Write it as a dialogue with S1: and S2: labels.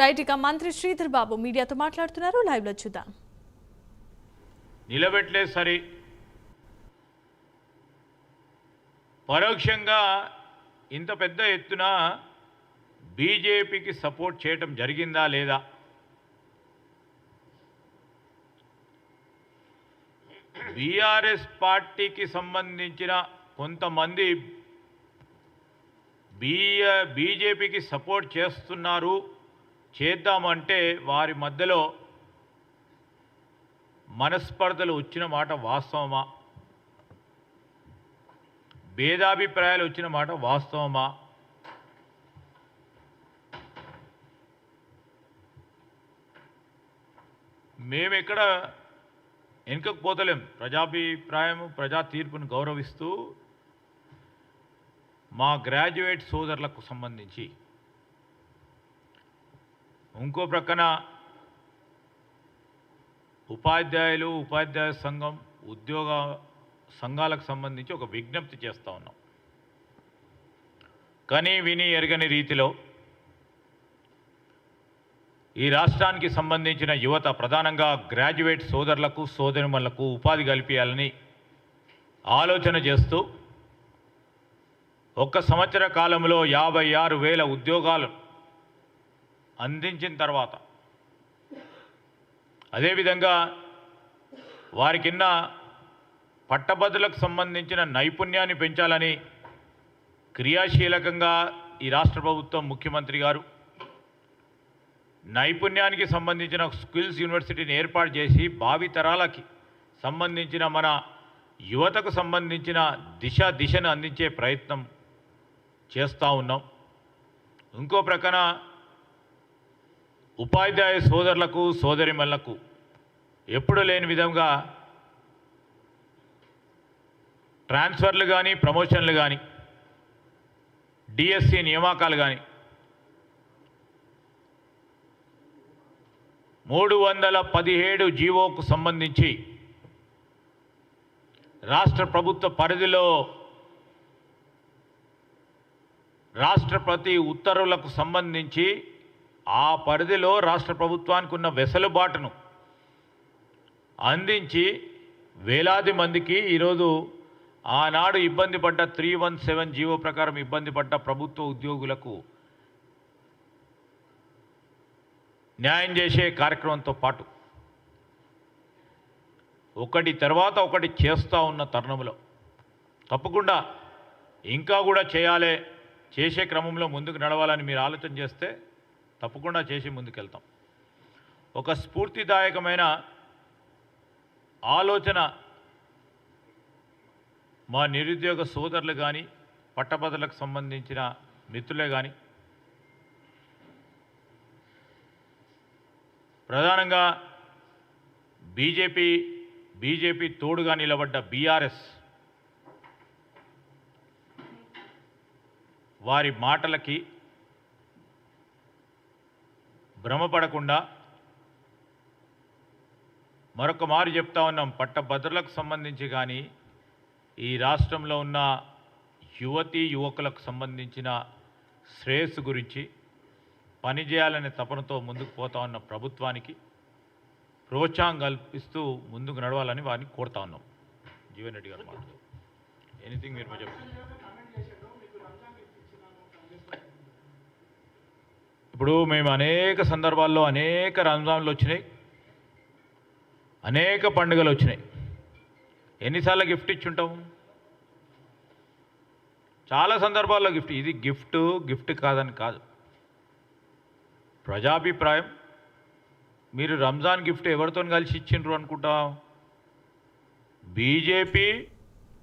S1: Right ఇక మంత్రి శ్రీధర్ బాబు మీడియాతో మాట్లాడుతున్నారు. లైవ్ లో చూద్దాం.
S2: నిలబెట్టలే సరే పరోక్షంగా ఇంత పెద్ద ఎత్తున బీజేపీకి సపోర్ట్ చేయటం జరిగిందా లేదా? బీఆర్ఎస్ పార్టీకి సంబంధించిన కొంతమంది బీజేపీకి సపోర్ట్ చేస్తున్నారు, చేద్దామంటే వారి మధ్యలో మనస్పర్ధలు వచ్చిన మాట వాస్తవమా? భేదాభిప్రాయాలు వచ్చిన మాట వాస్తవమా? మేమెక్కడ వెనుకపోతలేం. ప్రజాభిప్రాయం, ప్రజా తీర్పును గౌరవిస్తూ మా గ్రాడ్యుయేట్ సోదరులకు సంబంధించి ఇంకో ప్రక్కన ఉపాధ్యాయ సంఘం, ఉద్యోగ సంఘాలకు సంబంధించి ఒక విజ్ఞప్తి చేస్తూ ఉన్నాం. కని విని ఎరగని రీతిలో ఈ రాష్ట్రానికి సంబంధించిన యువత, ప్రధానంగా గ్రాడ్యుయేట్ సోదరులకు సోదరిమణులకు ఉపాధి కల్పించాలని ఆలోచన చేస్తూ 1 సంవత్సర కాలంలో 56,000 ఉద్యోగాలు అందించిన తర్వాత, అదేవిధంగా వారి కింద పట్టభద్రులకు సంబంధించిన నైపుణ్యాన్ని పెంచాలని క్రియాశీలకంగా ఈ రాష్ట్ర ప్రభుత్వం, ముఖ్యమంత్రి గారు నైపుణ్యానికి సంబంధించిన స్కిల్స్ యూనివర్సిటీని ఏర్పాటు చేసి భావితరాలకి సంబంధించిన మన యువతకు సంబంధించిన దిశను అందించే ప్రయత్నం చేస్తూ ఉన్నాం. ఇంకో ప్రక్కన ఉపాధ్యాయ సోదరులకు సోదరిమణులకు ఎప్పుడు లేని విధంగా ట్రాన్స్ఫర్లు కానీ, ప్రమోషన్లు కానీ, డిఎస్సి నియామకాలు కానీ 317 జీవోకు సంబంధించి రాష్ట్ర ప్రభుత్వ పరిధిలో రాష్ట్రపతి ఉత్తర్వులకు సంబంధించి ఆ పరిధిలో రాష్ట్ర ప్రభుత్వానికి ఉన్న వెసులుబాటును అందించి వేలాది మందికి ఈరోజు ఆనాడు ఇబ్బంది పడ్డ 317 జీవో ప్రకారం ఇబ్బంది పడ్డ ప్రభుత్వ ఉద్యోగులకు న్యాయం చేసే కార్యక్రమంతో పాటు ఒకటి తర్వాత ఒకటి చేస్తూ ఉన్న తరుణంలో తప్పకుండా ఇంకా కూడా చేయాలి, చేసే క్రమంలో ముందుకు నడవాలని మీరు ఆలోచన చేస్తే తప్పకుండా చేసి ముందుకెళ్తాం. ఒక స్ఫూర్తిదాయకమైన ఆలోచన మా నిరుద్యోగ సోదరులు కానీ, పట్టభద్రులకు సంబంధించిన మిత్రులే కానీ, ప్రధానంగా బీజేపీ తోడుగా నిలబడ్డ బీఆర్ఎస్ వారి మాటలకి భ్రమపడకుండా మరొక మారు చెప్తా ఉన్నాం. పట్టభద్రులకు సంబంధించి కానీ, ఈ రాష్ట్రంలో ఉన్న యువతీ యువకులకు సంబంధించిన శ్రేయస్సు గురించి పనిచేయాలనే తపనతో ముందుకు పోతా ఉన్న ప్రభుత్వానికి ప్రోత్సాహం కల్పిస్తూ ముందుకు నడవాలని వారిని కోరుతా ఉన్నాం. జీవన్ రెడ్డి గారు మాట్లాడు. ఎనీథింగ్ మీరు చెప్పండి. ఇప్పుడు మేము అనేక సందర్భాల్లో అనేక రంజాన్లు వచ్చినాయి, అనేక పండుగలు వచ్చినాయి. ఎన్నిసార్లు గిఫ్ట్ ఇచ్చుంటాము? చాలా సందర్భాల్లో గిఫ్ట్. ఇది గిఫ్ట్ కాదని కాదు, ప్రజాభిప్రాయం. మీరు రంజాన్ గిఫ్ట్ ఎవరితో కలిసి ఇచ్చిండ్రు అనుకుంటా? బీజేపీ